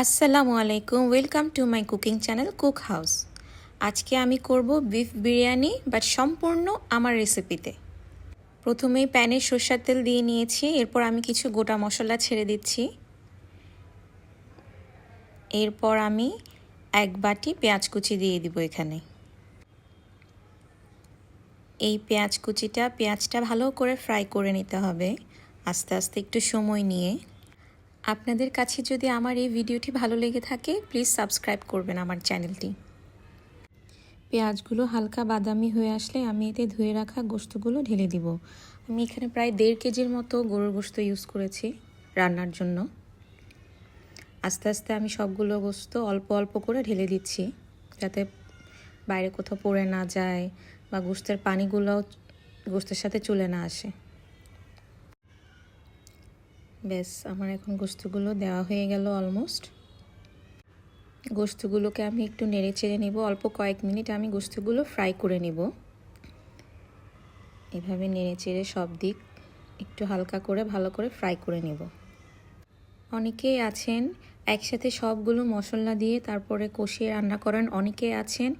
আসসালামু আলাইকুম, welcome to my cooking channel cook house. আজকে আমি করব বিফ বিরিয়ানি, বাট সম্পূর্ণ আমার রেসিপিতে। প্রথমেই প্যানে সরষের তেল দিয়ে নিয়েছি, এরপর আমি কিছু গোটা মশলা ছেড়ে দিচ্ছি। এরপর আমি 1 বাটি পেঁয়াজ কুচি দিয়ে দিব এখানে। এই পেঁয়াজটা ভালো করে ফ্রাই করে নিতে হবে, আস্তে আস্তে একটু সময় নিয়ে। আপনাদের কাছে যদি আমার এই ভিডিওটি ভালো লেগে থাকে, প্লিজ সাবস্ক্রাইব করবেন আমার চ্যানেলটি। পেঁয়াজগুলো হালকা বাদামি হয়ে আসলে আমি এতে ধুয়ে রাখা গোশতগুলো ঢেলে দিব। আমি এখানে প্রায় 1.5 কেজির মতো গরুর গোশত ইউজ করেছি রান্নার জন্য। আস্তে আস্তে আমি সবগুলো গোশত অল্প অল্প করে ঢেলে দিচ্ছি, যাতে বাইরে কোথাও পড়ে না যায় বা গোশতের পানিগুলোও গোশতের সাথে চলে না আসে। ব্যাস, আমার এখন গোশতগুলো দেওয়া হয়ে গেল অলমোস্ট। গোশতগুলোকে আমি একটু নেড়ে চেড়ে নিব, অল্প কয়েক মিনিট আমি গোশতগুলো ফ্রাই করে নিব। এভাবে নেড়ে চেড়ে সব দিক একটু হালকা করে ভালো করে ফ্রাই করে নিব। অনেকেই আছেন একসাথে সবগুলো মশলা দিয়ে তারপরে কষিয়ে রান্না করেন, অনেকেই আছেন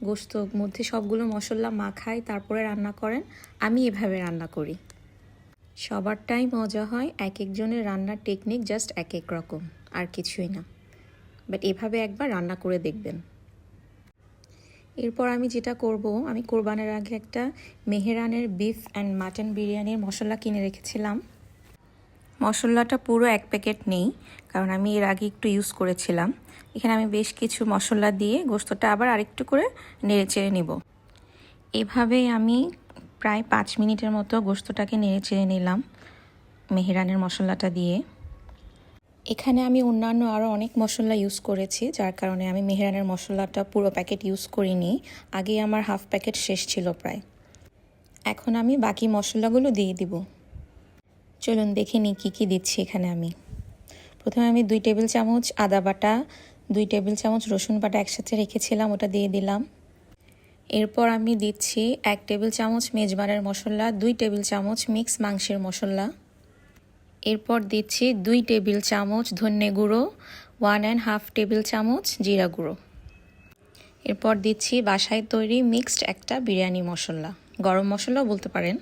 গোশতর মধ্যে সবগুলো মশলা মাখায় তারপরে রান্না করেন। আমি এভাবে রান্না করি। সবারটাই মজা হয়, এক একজনের রান্নার টেকনিক জাস্ট এক এক রকম, আর কিছুই না। বাট এভাবে একবার রান্না করে দেখবেন। এরপর আমি যেটা করব, আমি কোরবানের আগে একটা মেহেরানের বিফ অ্যান্ড মাটন বিরিয়ানির মশলা কিনে রেখেছিলাম। মশলাটা পুরো 1 প্যাকেট নেই, কারণ আমি এর আগে একটু ইউজ করেছিলাম। এখানে আমি বেশ কিছু মশলা দিয়ে গোশতটা আবার আরেকটু করে নেড়ে চেড়ে নিব। এভাবেই আমি প্রায় 5 মিনিটের মতো গোশতটাকে নেড়ে চেড়ে নিলাম মেহেরানের মশলাটা দিয়ে। এখানে আমি অন্যান্য আরও অনেক মশলা ইউজ করেছি, যার কারণে আমি মেহেরানের মশলাটা পুরো প্যাকেট ইউজ করিনি। আগে আমার হাফ প্যাকেট শেষ ছিল প্রায়। এখন আমি বাকি মশলাগুলো দিয়ে দিব। চলুন দেখে নিই কী কী দিচ্ছি এখানে আমি। প্রথমে আমি 2 টেবিল চামচ আদা বাটা, 2 টেবিল চামচ রসুন বাটা একসাথে রেখেছিলাম, ওটা দিয়ে দিলাম। এরপর আমি দিচ্ছি 1 টেবিল চামচ মেজবানের মশলা, 2 টেবিল চামচ মিক্স মাংসের মশলা। এরপর দিচ্ছি 2 টেবিল চামচ ধনে গুঁড়ো, 1.5 টেবিল চামচ জিরা গুঁড়ো। এরপর দিচ্ছি বাসায় তৈরি মিক্সড একটা বিরিয়ানি মশলা, গরম মশলাও বলতে পারেন।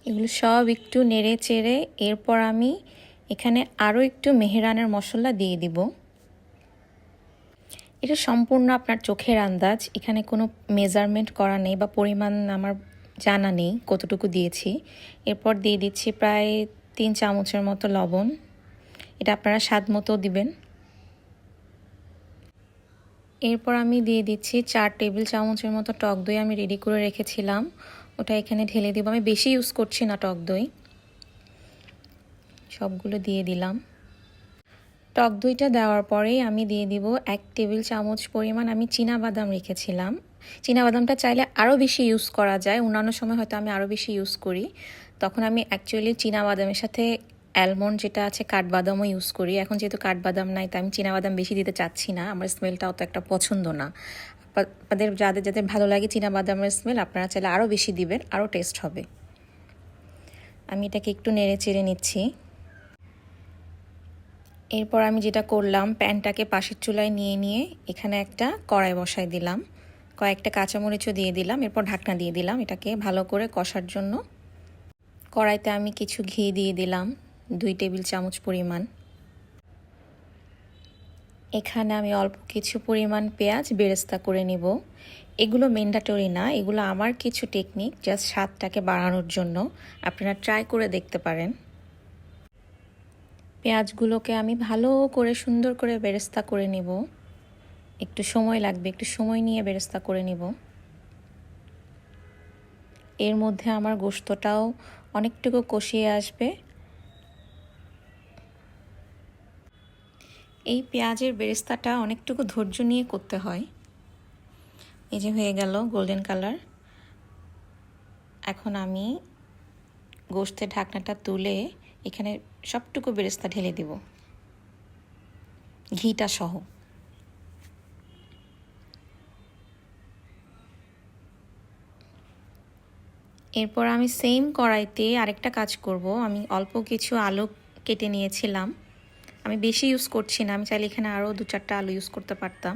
এগুলো সব একটু নেড়ে চেড়ে এরপর আমি এখানে আরও একটু মেহেরানের মশলা দিয়ে দিব। এটা সম্পূর্ণ আপনার চোখের আন্দাজ, এখানে কোনো মেজারমেন্ট করা নেই বা পরিমাণ আমার জানা নেই কতটুকু দিয়েছি। এরপর দিয়ে দিচ্ছি প্রায় 3 চামচের মতো লবণ, এটা আপনারা স্বাদ মতো দিবেন। এরপর আমি দিয়ে দিচ্ছি 4 টেবিল চামচের মতো টক দই আমি রেডি করে রেখেছিলাম, ওটা এখানে ঢেলে দেব। আমি বেশি ইউজ করছি না টক দই, সবগুলো দিয়ে দিলাম। টক দইটা দেওয়ার পরেই আমি দিয়ে দিব 1 টেবিল চামচ পরিমাণ আমি চীনাবাদাম রেখেছিলাম। চীনাবাদামটা চাইলে আরও বেশি ইউজ করা যায়, অন্যান্য সময় হয়তো আমি আরও বেশি ইউজ করি, তখন আমি অ্যাকচুয়ালি চীনাবাদামের সাথে অ্যালমন্ড যেটা আছে কাঠবাদামও ইউজ করি। এখন যেহেতু কাঠবাদাম নাই, তাই আমি চীনাবাদাম বেশি দিতে চাচ্ছি না, আমার স্মেলটা অত একটা পছন্দ না। আপনাদের যাদের যাদের ভালো লাগে চীনাবাদামের স্মেল, আপনারা চাইলে আরও বেশি দিবেন, আরও টেস্ট হবে। আমি এটাকে একটু নেড়ে চেড়ে নিচ্ছি। এরপর আমি যেটা করলাম, প্যানটাকে পাশের চুলায় নিয়ে এখানে একটা কড়াই বসায় দিলাম, কয়েকটা কাঁচামরিচও দিয়ে দিলাম, এরপর ঢাকনা দিয়ে দিলাম এটাকে ভালো করে কষার জন্য। কড়াইতে আমি কিছু ঘি দিয়ে দিলাম, 2 টেবিল চামচ পরিমাণ। এখানে আমি অল্প কিছু পরিমাণ পেঁয়াজ বেরেস্তা করে নিব। এগুলো ম্যান্ডেটরি না, এগুলো আমার কিছু টেকনিক জাস্ট স্বাদটাকে বাড়ানোর জন্য, আপনারা ট্রাই করে দেখতে পারেন। পেঁয়াজগুলোকে আমি ভালো করে সুন্দর করে বেরেস্তা করে নিব, একটু সময় লাগবে, একটু সময় নিয়ে বেরেস্তা করে নিব। এর মধ্যে আমার গোশতটাও অনেকটুকু কষিয়ে আসবে। এই পেঁয়াজের বেরেস্তাটা অনেকটুকু ধৈর্য নিয়ে করতে হয়। এই যে হয়ে গেল গোল্ডেন কালার। এখন আমি গোশতের ঢাকনাটা তুলে এখানে সবটুকু বেরেস্তা ঢেলে দিব, ঘিটা সহ। এরপর আমি সেম কড়াইতে আরেকটা কাজ করব। আমি অল্প কিছু আলু কেটে নিয়েছিলাম, আমি বেশি ইউজ করছি না, আমি চাইলে এখানে আরও 2-4টা আলু ইউজ করতে পারতাম,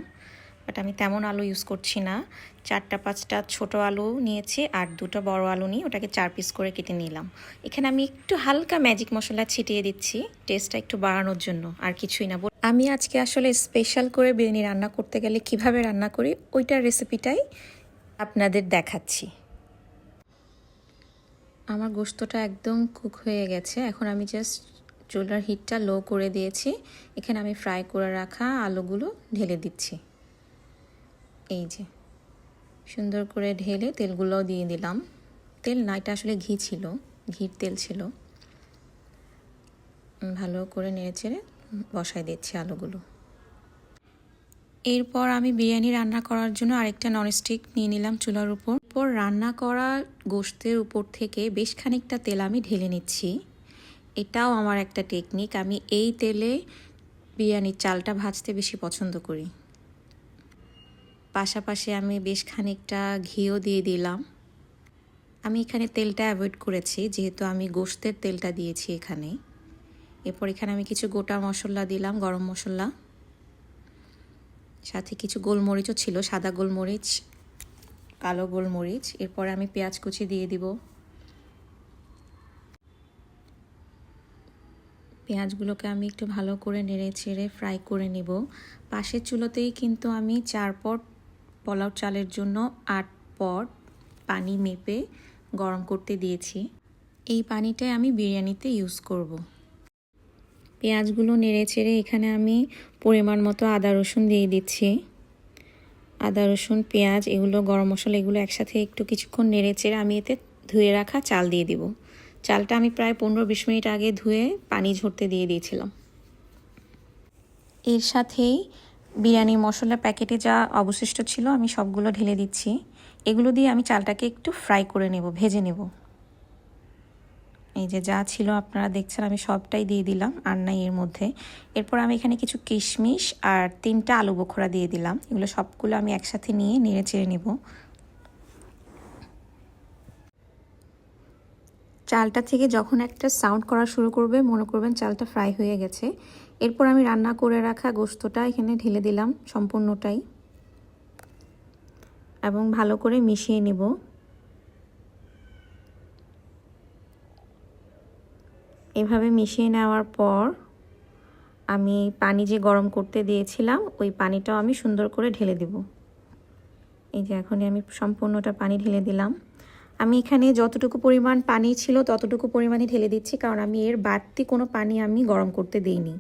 বাট আমি তেমন আলু ইউজ করছি না। 4-5টা ছোটো আলু নিয়েছি আর 2টা বড় আলু নিয়ে ওটাকে 4 পিস করে কেটে নিলাম। এখানে আমি একটু হালকা ম্যাজিক মশলা ছিটিয়ে দিচ্ছি টেস্টটা একটু বাড়ানোর জন্য, আর কিছুই না। আমি আজকে আসলে স্পেশাল করে বিরিয়ানি রান্না করতে গেলে কিভাবে রান্না করি ওইটার রেসিপিটাই আপনাদের দেখাচ্ছি। আমার গোশতটা একদম কুক হয়ে গেছে, এখন আমি জাস্ট চুলার হিটটা লো করে দিয়েছি। এখানে আমি ফ্রাই করে রাখা আলুগুলো ঢেলে দিচ্ছি। এই যে সুন্দর করে ঢেলে তেলগুলোও দিয়ে দিলাম। তেল না, এটা আসলে ঘি ছিল, ঘির তেল ছিল। ভালো করে নেড়েচেড়ে বসায় দিচ্ছি আলুগুলো। এরপর আমি বিরিয়ানি রান্না করার জন্য আরেকটা ননস্টিক নিয়ে নিলাম চুলার উপর। রান্না করা গোশতের উপর থেকে বেশ খানিকটা তেল আমি ঢেলে নিচ্ছি। এটাও আমার একটা টেকনিক, আমি এই তেলে বিরিয়ানির চালটা ভাজতে বেশি পছন্দ করি। পাশাপাশি আমি বেশ খানিকটা ঘিও দিয়ে দিলাম। আমি এখানে তেলটা অ্যাভয়েড করেছি যেহেতু আমি গোশতের তেলটা দিয়েছি এখানে। এরপর এখানে আমি কিছু গোটা মশলা দিলাম, গরম মশলা, সাথে কিছু গোলমরিচও ছিল, সাদা গোলমরিচ, কালো গোলমরিচ। এরপরে আমি পেঁয়াজ কুচি দিয়ে দিব। পেঁয়াজগুলোকে আমি একটু ভালো করে নেড়ে চেড়ে ফ্রাই করে নিব। পাশের চুলোতেই কিন্তু আমি 4 পট পোলাও চালের জন্য 8 পট পানি মেপে গরম করতে দিয়েছি। এই পানিটাই আমি বিরিয়ানিতে ইউজ করব। পেঁয়াজগুলো নেড়ে চেড়ে এখানে আমি পরিমাণ মতো আদা রসুন দিয়ে দিচ্ছি। আদা রসুন পেঁয়াজ এগুলো গরম মশলা এগুলো একসাথে একটু কিছুক্ষণ নেড়ে চেড়ে আমি এতে ধুয়ে রাখা চাল দিয়ে দিব। চালটা আমি প্রায় 15-20 মিনিট আগে ধুয়ে পানি ঝরতে দিয়ে দিয়েছিলাম। এর সাথেই বিরিয়ানি মশলা প্যাকেটে যা অবশিষ্ট ছিল আমি সবগুলো ঢেলে দিচ্ছি। এগুলো দিয়ে আমি চালটাকে একটু ফ্রাই করে নেব, ভেজে নেব। এই যে যা ছিল আপনারা দেখছেন আমি সবটাই দিয়ে দিলাম, আর নাই এর মধ্যে। এরপর আমি এখানে কিছু কিশমিশ আর 3টা আলু বোখরা দিয়ে দিলাম। এগুলো সবগুলো আমি একসাথে নিয়ে নেড়ে চেড়ে নেব। চালটা থেকে যখন একটা সাউন্ড করা শুরু করবে মনে করবেন চালটা ফ্রাই হয়ে গেছে। এরপর আমি রান্না করে রাখা গোশতটা এখানে ঢেলে দিলাম সম্পূর্ণটাই এবং ভালো করে মিশিয়ে নেব। এভাবে মিশিয়ে নেওয়ার পর আমি পানি যে গরম করতে দিয়েছিলাম ওই পানিটাও আমি সুন্দর করে ঢেলে দেব। এই যে এখনই আমি সম্পূর্ণটা পানি ঢেলে দিলাম। আমি এখানে যতটুকু পরিমাণ পানি ছিল ততটুকু পরিমাণই ঢেলে দিচ্ছি, কারণ আমি এর বাড়তি কোনো পানি আমি গরম করতে দিইনি।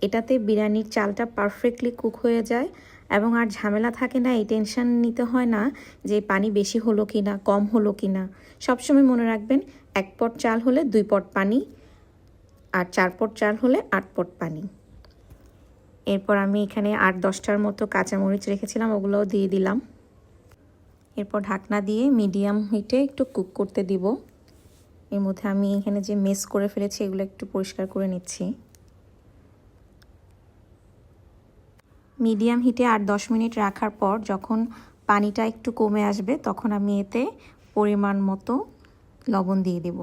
এটাতে বিরিয়ানির চালটা পারফেক্টলি কুক হয়ে যায় এবং আর ঝামেলা থাকে না, এই টেনশন নিতে হয় না যে পানি বেশি হলো কি না, কম হলো কি না। সবসময় মনে রাখবেন 1 পট চাল হলে 2 পট পানি, আর 4 পট চাল হলে 8 পট পানি। এরপর আমি এখানে 8-10টার মতো কাঁচামরিচ রেখেছিলাম, ওগুলোও দিয়ে দিলাম। এরপর ঢাকনা দিয়ে মিডিয়াম হিটে একটু কুক করতে দিব। এর মধ্যে আমি এখানে যে মেস করে ফেলেছি এগুলো একটু পরিষ্কার করে নিচ্ছি। মিডিয়াম হিটে 8-10 মিনিট রাখার পর যখন পানিটা একটু কমে আসবে তখন আমি এতে পরিমাণ মতো লবণ দিয়ে দেব।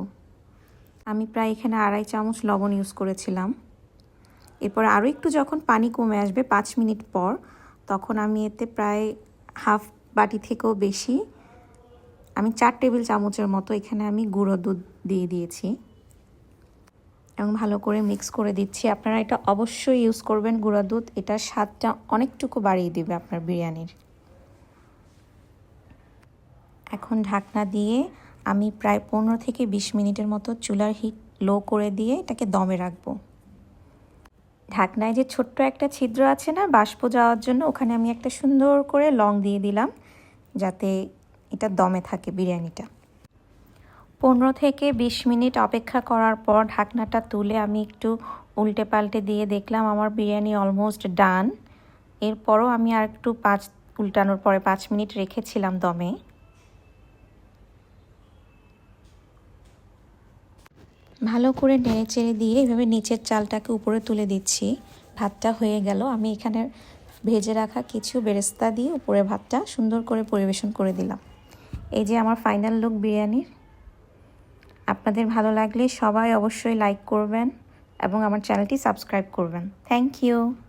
আমি প্রায় এখানে 2.5 চামচ লবণ ইউজ করেছিলাম। এরপর আরও একটু যখন পানি কমে আসবে 5 মিনিট পর তখন আমি এতে প্রায় হাফ বাটি থেকেও বেশি, আমি 4 টেবিল চামচের মতো এখানে আমি গুঁড়ো দুধ দিয়ে দিয়েছি এবং ভালো করে মিক্স করে দিচ্ছি। আপনারা এটা অবশ্যই ইউজ করবেন গুঁড়ো দুধ, এটার স্বাদটা অনেকটুকু বাড়িয়ে দেবে আপনার বিরিয়ানির। এখন ঢাকনা দিয়ে আমি প্রায় 15-20 মিনিটের মতো চুলার হিট লো করে দিয়ে এটাকে দমে রাখবো। ঢাকনায় যে ছোট্ট একটা ছিদ্র আছে না বাষ্প যাওয়ার জন্য, ওখানে আমি একটা সুন্দর করে লং দিয়ে দিলাম যাতে এটা দমে থাকে বিরিয়ানিটা। 15-20 মিনিট অপেক্ষা করার পর ঢাকনাটা তুলে আমি একটু উল্টে পাল্টে দিয়ে দেখলাম আমার বিরিয়ানি অলমোস্ট ডান। এরপরও আমি আর একটু উল্টানোর পরে 5 মিনিট রেখেছিলাম দমে। ভালো করে নেড়ে চেড়ে দিয়ে এভাবে নিচের চালটাকে উপরে তুলে দিচ্ছি। ভাতটা হয়ে গেল। আমি এখানে ভেজে রাখা কিছু বেরেস্তা দিয়ে উপরে ভাতটা সুন্দর করে পরিবেশন করে দিলাম। এই যে আমার ফাইনাল লুক বিরিয়ানির। আপনাদের ভালো লাগলে সবাই অবশ্যই লাইক করবেন, এবং আমার চ্যানেলটি সাবস্ক্রাইব করবেন। Thank you.